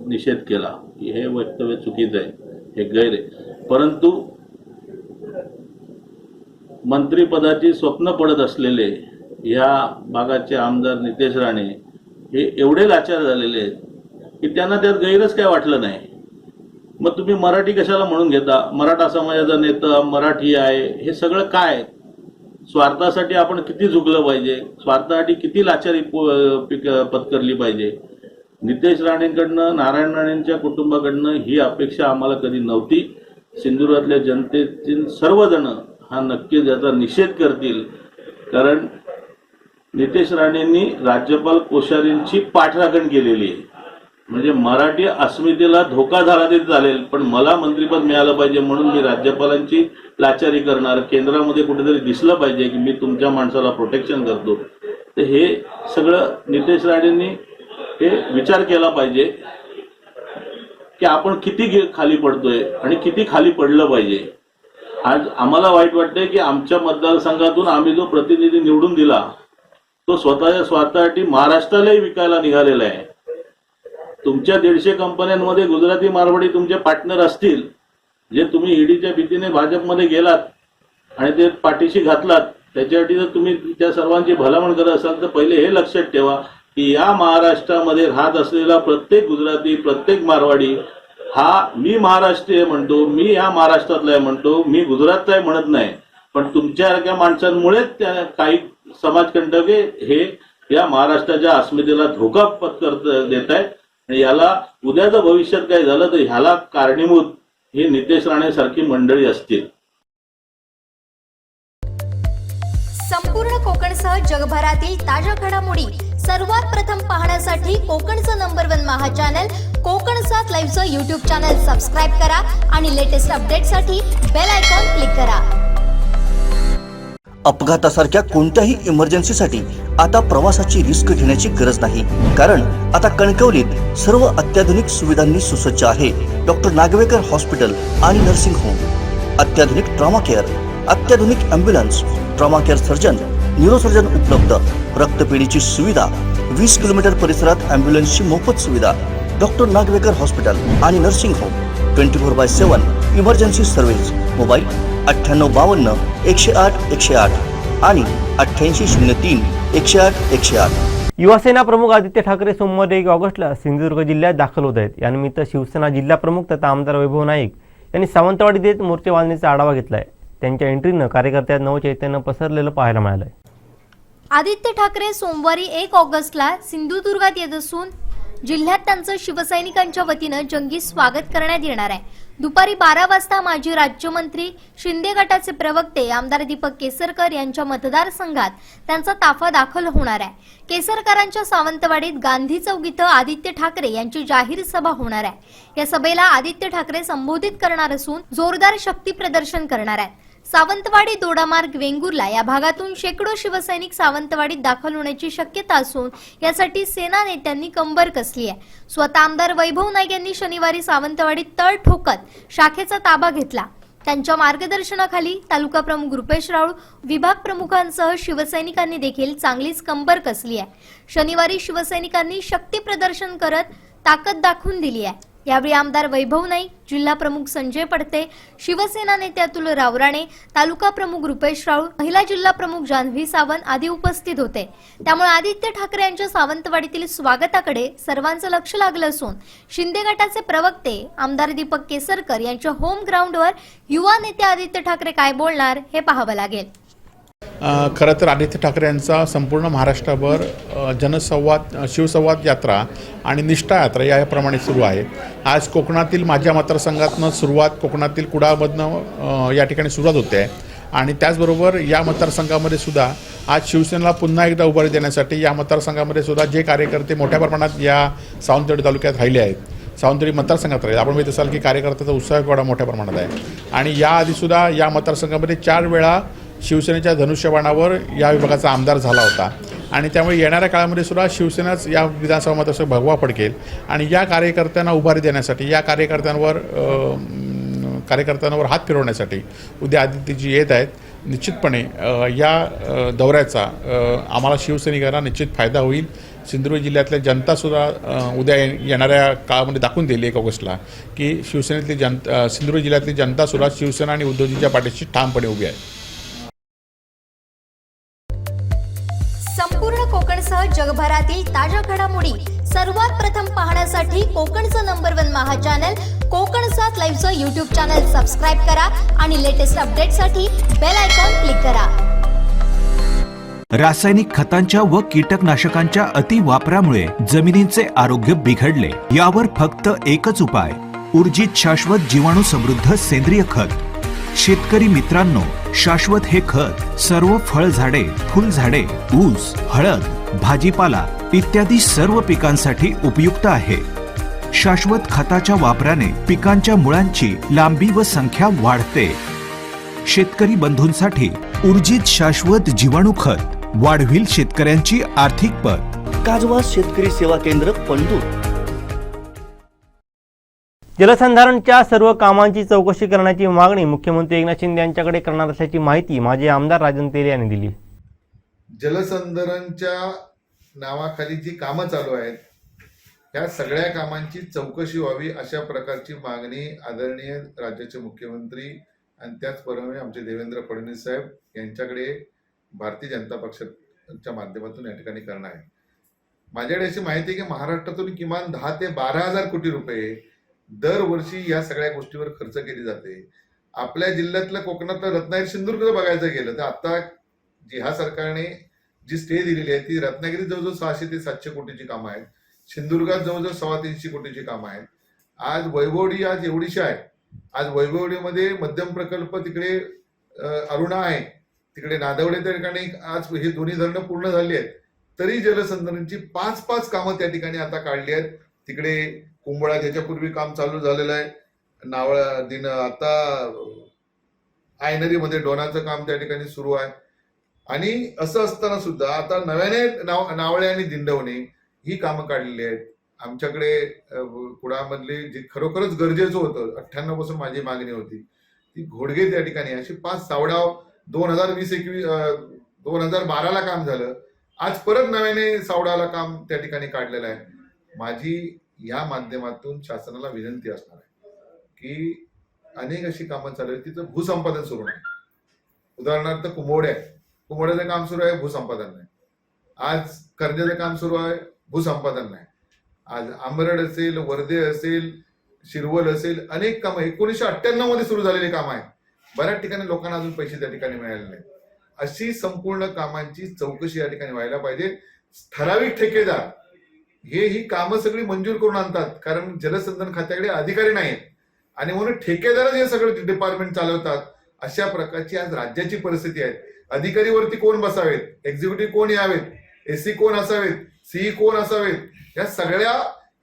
निषेध केला की हे वक्तव्य चुकीचं आहे, हे गैर आहे. परंतु मंत्रिपदाची स्वप्न पडत असलेले या भागाचे आमदार नितेश राणे हे एवढे लाचार झालेले आहेत की त्यांना त्यात गैरच काय वाटलं नाही. मग तुम्ही मराठी कशाला म्हणून घेता? मराठा समाजाचा नेता मराठी आहे, हे सगळं काय? स्वार्थासाठी आपण किती झुकलं पाहिजे, स्वार्थासाठी किती लाचारी पत्करली पाहिजे? नितेश राणेंकडनं, नारायण राणेंच्या कुटुंबाकडनं ही अपेक्षा आम्हाला कधी नव्हती. सिंधुदुर्गातल्या जनतेतील सर्वजण हा नक्कीच याचा निषेध करतील, कारण नितेश राणेंनी राज्यपाल कोश्यारींची पाठराखण केलेली आहे. म्हणजे मराठी अस्मितेला धोका झाला तरी चालेल, पण मला मंत्रिपद मिळालं पाहिजे म्हणून मी राज्यपालांची लाचारी करणार, केंद्रामध्ये कुठेतरी दिसलं पाहिजे की मी तुमच्या माणसाला प्रोटेक्शन करतो. तर हे सगळं नितेश राणेंनी हे विचार केला पाहिजे की आपण किती खाली पडतोय आणि किती खाली पडलं पाहिजे. आज आम्हाला वाईट वाटतंय की आमच्या मतदारसंघातून आम्ही जो प्रतिनिधी निवडून दिला तो स्वतःच्या स्वार्थासाठी महाराष्ट्रालाही विकायला निघालेला आहे. तुमच्या 150 कंपन्यांमध्ये गुजराती मारवाडी तुमचे पार्टनर असतील, जे तुम्ही ईडीच्या भीतीने भाजपमध्ये गेलात आणि ते पाठीशी घातलात, त्याच्यासाठी जर तुम्ही त्या सर्वांची भलामण करत असाल तर पहिले हे लक्षात ठेवा की या महाराष्ट्रामध्ये राहत असलेला प्रत्येक गुजराती, प्रत्येक मारवाडी हा मी महाराष्ट्रीय म्हणतो, मी या महाराष्ट्रातला आहे म्हणतो, मी गुजरातचा आहे म्हणत नाही. पण तुमच्यासारख्या माणसांमुळेच त्या काही समाजकंटके हे या महाराष्ट्राच्या अस्मितेला धोका पत्करत देत आहेत. याला उद्याचं भविष्यात काय झालं तर ह्याला कारणीभूत ही नितेश राणे सारखी मंडळी असतील. संपूर्ण कोकणसह जगभरातील ताज्या घडामोडी सर्वात प्रथम पाहण्यासाठी कोकणचं नंबर 1 महा चॅनल कोकण 7 लाईव्हचं यूट्यूब चॅनल सबस्क्राईब करा आणि लेटेस्ट अपडेटसाठी बेल आयकॉन क्लिक करा. अपघातासारख्या कोणत्याही इमर्जन्सीसाठी आता प्रवासाची रिस्क घेण्याची गरज नाही, कारण आता कणकवलीत सर्व अत्याधुनिक सुविधांनी सुसज्ज आहे डॉक्टर नागवेकर हॉस्पिटल आणि नर्सिंग होम. अत्याधुनिक ट्रॉमा केअर, अत्याधुनिक ambulance, trauma care surgeon, neurosurgeon उपलब्ध, रक्तपेढीची सुविधा, 20 किलोमीटर परिसरात ॲम्ब्युलन्सची मोफत सुविधा. डॉक्टर नागवेकर हॉस्पिटल आणि nursing home 24/7 emergency service. Mobile 9852 108 108 आणि 8803 108 108. युवासेना प्रमुख आदित्य ठाकरे सोमवारी 1 ऑगस्टला सिंधुदुर्ग जिल्ह्यात दाखल होत आहेत. यानिमित्त शिवसेना जिल्हा प्रमुख तथा आमदार वैभव नाईक यांनी सावंतवाडीत येत मोर्चे बांधणीचा आढावा घेतलाय. त्यांच्या एंट्रीनं कार्यकर्त्यांत नवचैतन्य पसरलेलं पाहायला मिळालंय. आदित्य ठाकरे सोमवारी 1 ऑगस्टला सिंधुदुर्गात येत असून जिल्ह्यात त्यांचं शिवसैनिकांच्या वतीनं जंगी स्वागत करण्यात येणार आहे. दुपारी 12 वाजता माजी राज्यमंत्री शिंदे गटाचे प्रवक्ते आमदार दीपक केसरकर यांच्या मतदारसंघात त्यांचा ताफा दाखल होणार आहे. केसरकरांच्या सावंतवाडीत गांधी चौक इथं आदित्य ठाकरे यांची जाहीर सभा होणार आहे. या सभेला आदित्य ठाकरे संबोधित करणार असून जोरदार शक्ती प्रदर्शन करणार आहेत. सावंतवाडी दोडामार्ग वेंगुर्ला या भागातून शेकडो शिवसैनिक सावंतवाडीत दाखल होण्याची शक्यता असून यासाठी सेना नेत्यांनी कंबर कसली आहे. स्वतः आमदार वैभव नाईक यांनी शनिवारी सावंतवाडीत तळ ठोकत शाखेचा ताबा घेतला. त्यांच्या मार्गदर्शनाखाली तालुका प्रमुख रुपेश राऊळ, विभाग प्रमुखांसह शिवसैनिकांनी देखील चांगलीच कंबर कसली आहे। शनिवारी शिवसैनिकांनी शक्ती प्रदर्शन करत ताकद दाखवून दिली आहे। यावेळी आमदार वैभव नाईक, जिल्हा प्रमुख संजय पडते, शिवसेना नेते अतुल रावराणे, तालुका प्रमुख रुपेश राऊळ, महिला जिल्हा प्रमुख जान्हवी सावंत आदी उपस्थित होते। त्यामुळे आदित्य ठाकरे यांच्या सावंतवाडीतील स्वागताकडे सर्वांचं लक्ष लागलं असून शिंदे गटाचे प्रवक्ते आमदार दीपक केसरकर यांच्या होम ग्राउंडवर युवा नेते आदित्य ठाकरे काय बोलणार हे पाहावं लागेल। खरं तर आदित्य ठाकरे यांचा संपूर्ण महाराष्ट्रभर जनसंवाद, शिवसंवाद यात्रा आणि निष्ठा यात्रा याप्रमाणे सुरू आहे। आज कोकणातील माझ्या मतदारसंघातनं सुरुवात, कोकणातील कुडामधनं या ठिकाणी सुरुवात होते आहे आणि त्याचबरोबर या मतदारसंघामध्ये सुद्धा आज शिवसेनेला पुन्हा एकदा उभारी देण्यासाठी या मतदारसंघामध्ये सुद्धा जे कार्यकर्ते मोठ्या प्रमाणात या सावंतवाडी तालुक्यात राहिले आहेत, सावंतवाडी मतदारसंघात राहिले, आपण माहीत असाल की कार्यकर्त्याचा उत्साह केवढा मोठ्या प्रमाणात आहे आणि याआधीसुद्धा या मतदारसंघामध्ये 4 वेळा शिवसेनेच्या धनुष्यबाणावर या विभागाचा आमदार झाला होता आणि त्यामुळे येणाऱ्या काळामध्ये सुद्धा शिवसेनाच या विधानसभा मतदारसंघ भगवा फडकेल आणि या कार्यकर्त्यांना उभारी देण्यासाठी, या कार्यकर्त्यांवर हात फिरवण्यासाठी उद्या आदित्यजी येत आहेत। निश्चितपणे या दौऱ्याचा आम्हाला शिवसैनिकांना निश्चित फायदा होईल। सिंधुदुर्ग जिल्ह्यातल्या जनतासुद्धा उद्या येणाऱ्या काळामध्ये दाखवून दिली 1 ऑगस्टला की शिवसेनेतली सिंधुदुर्ग जिल्ह्यातली जनतासुद्धा शिवसेना आणि उद्धवजींच्या पाठीशी ठामपणे उभी आहे। संपूर्ण कोकणसह जगभरातील ताज्या घडामोडी सर्वात प्रथम पाहण्यासाठी कोकणचं नंबर 1 महा चॅनल कोकण 7 लाईव्हचं यूट्यूब चॅनल सबस्क्राईब करा आणि लेटेस्ट अपडेटसाठी बेल आयकॉन क्लिक करा। रासायनिक खतांच्या व कीटकनाशकांच्या अतिवापरामुळे जमिनींचे आरोग्य बिघडले। यावर फक्त एकच उपाय, ऊर्जित शाश्वत जीवाणू समृद्ध सेंद्रिय खत। शेतकरी मित्रांनो, शाश्वत हे खत सर्व फळझाडे, फुलझाडे, ऊस, हळद, भाजीपाला इत्यादी सर्व पिकांसाठी उपयुक्त आहे। शाश्वत खताच्या वापराने पिकांच्या मुळांची लांबी व संख्या वाढते। शेतकरी बंधूंसाठी ऊर्जित शाश्वत जीवाणू खत वाढविल शेतकऱ्यांची आर्थिक पत। काजवा शेतकरी सेवा केंद्र, पंढूर। जलसंधारणच्या सर्व कामांची चौकशी करण्याची मागणी मुख्यमंत्री एकनाथ शिंदे यांच्याकडे करणार असल्याची माहिती माजी आमदार राजन तेली यांनी दिली। जलसंधारणच्या नावाखाली जी कामं चालू आहेत त्या सगळ्या कामांची चौकशी व्हावी अशा प्रकारची मागणी आदरणीय राज्याचे मुख्यमंत्री आणि त्याचप्रमाणे आमचे देवेंद्र फडणवीस साहेब यांच्याकडे भारतीय जनता पक्षाच्या माध्यमातून या ठिकाणी करणार आहे। माझ्याकडे अशी माहिती आहे की महाराष्ट्रातून किमान 10 ते 12,000 कोटी रुपये दरवर्षी या सगळ्या गोष्टीवर खर्च केली जाते। आपल्या जिल्ह्यातलं, कोकणातलं रत्नागिरी, सिंधुदुर्ग बघायचं गेलं तर आता ह्या सरकारने जी स्टे दिलेली आहे ती रत्नागिरीत जवळजवळ 600 ते 700 कोटीची कामं आहेत, सिंधुदुर्गात जवळजवळ 350 कोटीची कामं आहेत। आज वैभवडी आज एवढीशी आहे, आज वैभवडीमध्ये मध्यम प्रकल्प तिकडे अरुणा आहे, तिकडे नादवडे त्या ठिकाणी आज हे दोन्ही धरणं पूर्ण झाली आहेत, तरी जलसंधारणची 5-5 कामं त्या ठिकाणी आता काढली आहेत। तिकडे कुंभळा ज्याच्यापूर्वी काम चालू झालेलं आहे, नावळा दिन आता आयनरीमध्ये डोनाचं काम त्या ठिकाणी सुरू आहे आणि असं असताना सुद्धा आता नव्याने नावळे आणि दिंडवणे ही कामं काढलेली आहेत। आमच्याकडे कुडामधली जी खरोखरच गरजेचं होतं, 98 पासून माझी मागणी होती ती घोडगे त्या ठिकाणी, अशी 5 सावडाव 2012ला काम झालं, आज परत नव्याने सावडाला काम त्या ठिकाणी काढलेलं आहे। माझी या माध्यमातून शासनाला विनंती असणार आहे की अनेक अशी कामं चालू आहेत तिथं भूसंपादन सुरू नाही। उदाहरणार्थ कुंभोड्याचं काम सुरू आहे, भूसंपादन नाही। आज कर्जचं काम सुरू आहे, भूसंपादन नाही। आज आंबरड असेल, वर्धे असेल, शिरवल असेल, अनेक कामं 1998 मध्ये सुरू झालेली कामं आहेत, बऱ्याच ठिकाणी लोकांना अजून पैसे त्या ठिकाणी मिळाले नाहीत। अशी संपूर्ण कामांची चौकशी या ठिकाणी व्हायला पाहिजे। ठराविक ठेकेदार ही कामं सगळी मंजूर करून आणतात, कारण जलसंधारण खात्याकडे अधिकारी नाहीत आणि म्हणून ठेकेदारच हे सगळं डिपार्टमेंट चालवतात। अशा प्रकारची आज राज्याची परिस्थिती आहे। अधिकारीवरती कोण बसावेत, एक्झिक्युटिव्ह कोण यावेत, एसी कोण असावेत, सीई कोण असावेत, या सगळ्या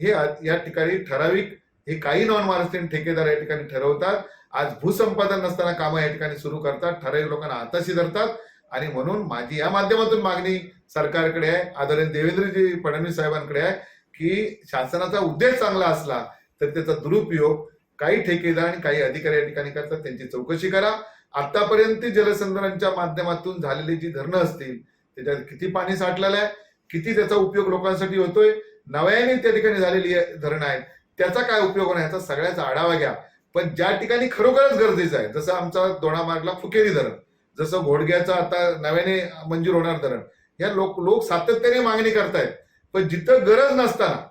हे या ठिकाणी ठराविक हे काही नॉन महाराष्ट्रीयन ठेकेदार या ठिकाणी ठरवतात। आज भूसंपादन नसताना कामं या ठिकाणी सुरू करतात, ठराविक लोकांना हाताशी धरतात आणि म्हणून माझी या माध्यमातून मागणी सरकारकडे आहे, आदरणीय देवेंद्रजी फडणवीस साहेबांकडे आहे की शासनाचा उद्देश चांगला असला तर त्याचा दुरुपयोग काही ठेकेदार आणि काही अधिकारी या ठिकाणी करतात, त्यांची चौकशी करा. आतापर्यंत जलसंधारणच्या माध्यमातून झालेली जी धरणं असतील त्याच्यात किती पाणी साठलेलं आहे, किती त्याचा उपयोग लोकांसाठी होतोय, नव्याने त्या ठिकाणी झालेली धरणं आहेत त्याचा काय उपयोग होणार याचा सगळ्याचा आढावा घ्या. पण ज्या ठिकाणी खरोखरच गरजेचं आहे, जसं आमचा दोडामार्गला फुकेरी धरण, जसं घोडग्याचं आता नव्याने मंजूर होणार धरण, या लोक सातत्याने मागणी करतायत. पण जिथं गरज नसताना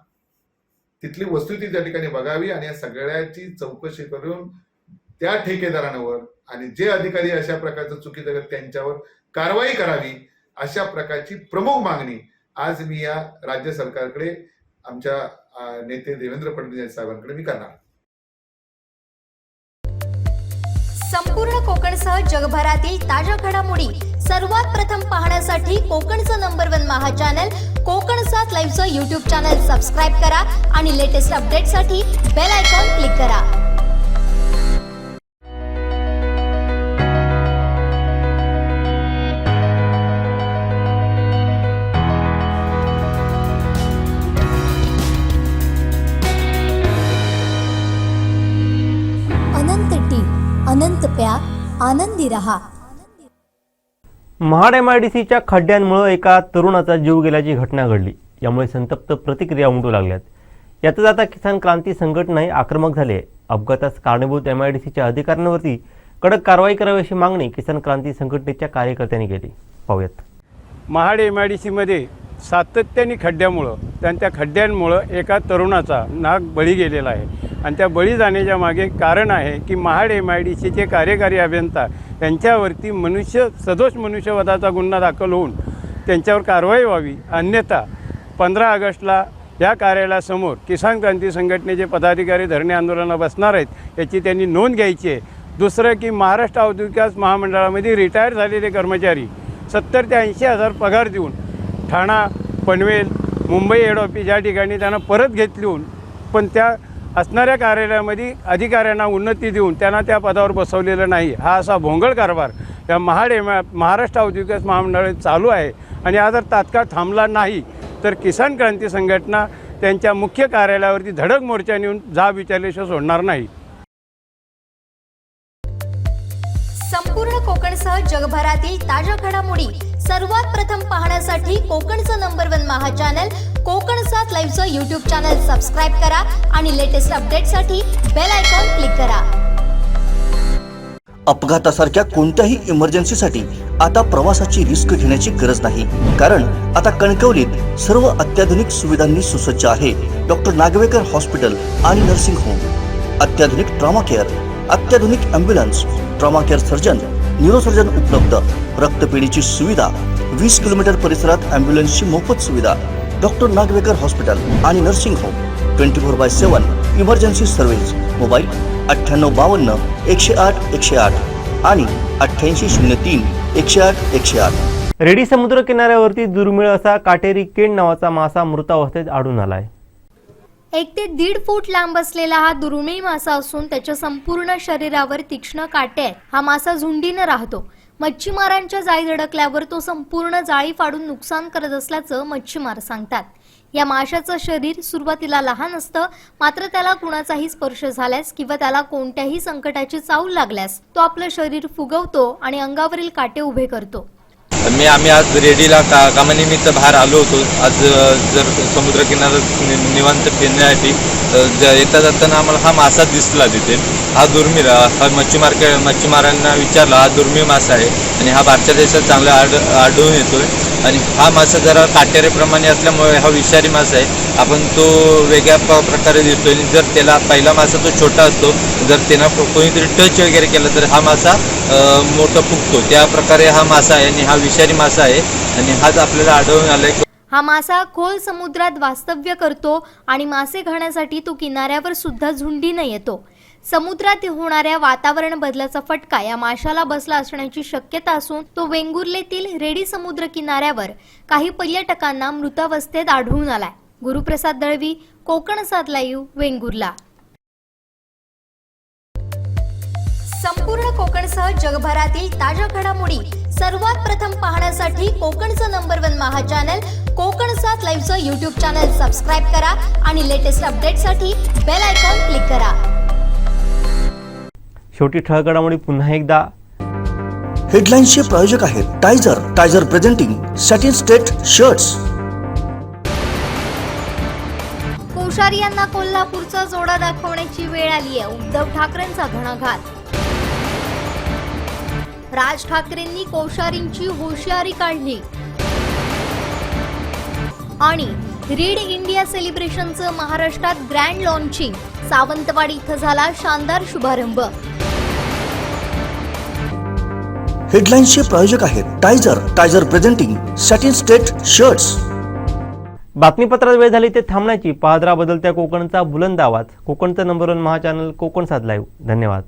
तिथली वस्तुस्थिती त्या ठिकाणी बघावी आणि या सगळ्याची चौकशी करून त्या ठेकेदारांवर आणि जे अधिकारी अशा प्रकारचं चुकीचं करतात त्यांच्यावर कारवाई करावी, अशा प्रकारची प्रमुख मागणी आज मी या राज्य सरकारकडे, आमच्या नेते देवेंद्र फडणवीस साहेबांकडे मी करणार. संपूर्ण कोकणसह जगभरातील ताज्या घडामोडी सर्वात प्रथम पाहण्यासाठी कोकणचं नंबर 1 महा चॅनल कोकण 7 लाईव्हचं यूट्यूब चॅनल सबस्क्राईब करा आणि लेटेस्ट अपडेटसाठी बेल आयकॉन क्लिक करा. अनंत टी अनंत प्यार आनंदी रहा. महाड MIDCच्या खड्ड्यांमुळे एका तरुणाचा जीव गेल्याची घटना घडली. यामुळे संतप्त प्रतिक्रिया उमटू लागल्यात. यातच आता किसान क्रांती संघटनाही आक्रमक झाली आहे. अपघातास कारणीभूत MIDCच्या अधिकाऱ्यांवरती कडक कारवाई करावी अशी मागणी किसान क्रांती संघटनेच्या कार्यकर्त्यांनी केली. पाहूयात. महाड MIDCमध्ये सातत्याने खड्ड्यामुळं त्या खड्ड्यांमुळं एका तरुणाचा नाग बळी गेलेला आहे आणि त्या बळी जाण्याच्या मागे कारण आहे की महाड MIDCचे कार्यकारी अभियंता यांच्यावरती सदोष मनुष्यवधाचा गुन्हा दाखल होऊन त्यांच्यावर कारवाई व्हावी. अन्यथा 15 ऑगस्टला या कार्यालयासमोर किसान क्रांती संघटनेचे पदाधिकारी धरणे आंदोलनाला बसणार आहेत याची त्यांनी नोंद घ्यायची आहे. दुसरं की महाराष्ट्र औद्योगिक विकास महामंडळामध्ये रिटायर झालेले कर्मचारी 70 ते 80 हजार पगार देऊन ठाणा, पनवेल, मुंबई हेड ऑफिस या ठिकाणी त्यांना परत घेतलीहून पण त्या असणाऱ्या कार्यालयामध्ये अधिकाऱ्यांना उन्नती देऊन त्यांना त्या पदावर बसवलेलं नाही. हा असा भोंगळ कारभार या महाराष्ट्र औद्योगिक विकास महामंडळात चालू आहे आणि हा जर तात्काळ थांबला नाही तर किसान क्रांती संघटना त्यांच्या मुख्य कार्यालयावरती धडक मोर्चा नेऊन जाब विचारल्याशिवाय सोडणार नाही. संपूर्ण कोकणसह जगभरातील ताज्या घडामोडी सर्वात प्रथम पाहण्यासाठी कोकणचं नंबर 1 महा चॅनल कोकण 7 लाईव्हचं यूट्यूब चॅनल सबस्क्राईब करा आणि लेटेस्ट अपडेटसाठी बेल आयकॉन क्लिक करा. अपघातासारख्या कोणत्याही इमर्जन्सीसाठी आता प्रवासाची रिस्क घेण्याची गरज नाही. कारण आता कणकवलीत सर्व अत्याधुनिक सुविधांनी सुसज्ज आहे डॉक्टर नागवेकर हॉस्पिटल आणि नर्सिंग होम. अत्याधुनिक ट्रॉमा केअर, अत्याधुनिक ambulance, trauma care surgeon, neurosurgeon उपलब्ध, रक्तपेढीची सुविधा, 20 किलोमीटर परिसरात ॲम्ब्युलन्सची मोफत सुविधा. डॉक्टर नागवेकर हॉस्पिटल आणि nursing home 24/7 emergency service. Mobile 9852 108 108 आणि 8803 108 108. रेडी समुद्र किनाऱ्यावरती दुर्मिळ असा काटेरी केंड नावाचा मासा मृतावस्थेत आढळून आलाय. 1 ते 1.5 फूट लांब असलेला हा दुर्मिळ मासा असून त्याच्या संपूर्ण शरीरावर तीक्ष्ण काटे आहेत. हा मासा झुंडीनं राहतो. मच्छीमारांच्या जाळीत अडकल्यावर तो संपूर्ण जाळी फाडून नुकसान करत असल्याचं मच्छीमार सांगतात. या माशाचं शरीर सुरुवातीला लहान असतं, मात्र त्याला कुणाचाही स्पर्श झाल्यास किंवा त्याला कोणत्याही संकटाची चाहूल लागल्यास तो आपलं शरीर फुगवतो आणि अंगावरील काटे उभे करतो. आम्ही आज रेडीला कामानिमित्त बाहेर आलो होतो. आज जर समुद्रकिनाऱ्यात निवांत फिरण्यासाठी येता जाताना आम्हाला हा मासा दिसला तिथे. हा दुर्मिळ, हा मच्छीमारांना विचारला, हा दुर्मिळ मासा आहे आणि हा बाहेरच्या देशात चांगला आढळून येतोय आणि हा मासा जरा काटेरेप्रमाणे असल्यामुळे हा विषारी मासा आहे. आपण तो वेगळ्या प्रकारे दिसतोय. जर त्याला पहिला मासा तो छोटा असतो, जर त्याला कोणीतरी टच वगैरे केला तर हा मासा मोठा फुगतो. त्या प्रकारे हा मासा आहे आणि हा विषारी मासा आहे आणि हाच आपल्याला आढळून आलाय. हा मासा खोल समुद्रात वास्तव्य करतो आणि मासे खाण्यासाठी तो किनाऱ्यावर सुद्धा झुंडीनं येतो. समुद्रात होणाऱ्या वातावरण बदलाचा फटका या माशाला बसला असण्याची शक्यता असून तो वेंगुर्लेतील रेडी समुद्र किनाऱ्यावर काही पर्यटकांना मृतावस्थेत आढळून आलाय. गुरुप्रसाद दळवी, कोकण 7 लाईव्ह, वेंगुर्ला. संपूर्ण कोकणसह जगभरातील ताज्या घडामोडी सर्वात प्रथम पाहण्यासाठी कोकणचं नंबर 1 महा चॅनल कोकण 7 लाईव्हचं यूट्यूब चॅनल सबस्क्राईब करा आणि लेटेस्ट अपडेटसाठी बेल आयकॉन क्लिक करा. शेवटी ठळक घडामोडी पुन्हा एकदा. हेडलाईन्सचे प्रायोजक आहेत टायझर presenting satin straight shirts. Koshyari यांना कोल्हापूरचा जोडा दाखवण्याची वेळ आली आहे. उद्धव ठाकरेंचा घणाघात. राज ठाकरेंनी कोश्यारींची होशियारी काढली. आणि रीड इंडिया सेलिब्रेशनचं महाराष्ट्रात ग्रँड लॉन्चिंग. सावंतवाडी इथं झाला शानदार शुभारंभ. हेडलाईन्सचे प्रायोजक आहेत टायझर प्रेझेंटिंग सॅटिन स्ट्रेट शर्ट्स. बातमीपत्रात वेळ झाली ते थांबण्याची. पाहत राहा बदलत्या कोकणचा बुलंद आवाज. कोकणचं नंबर 1 महाचॅनल कोकण सात लाईव्ह. धन्यवाद.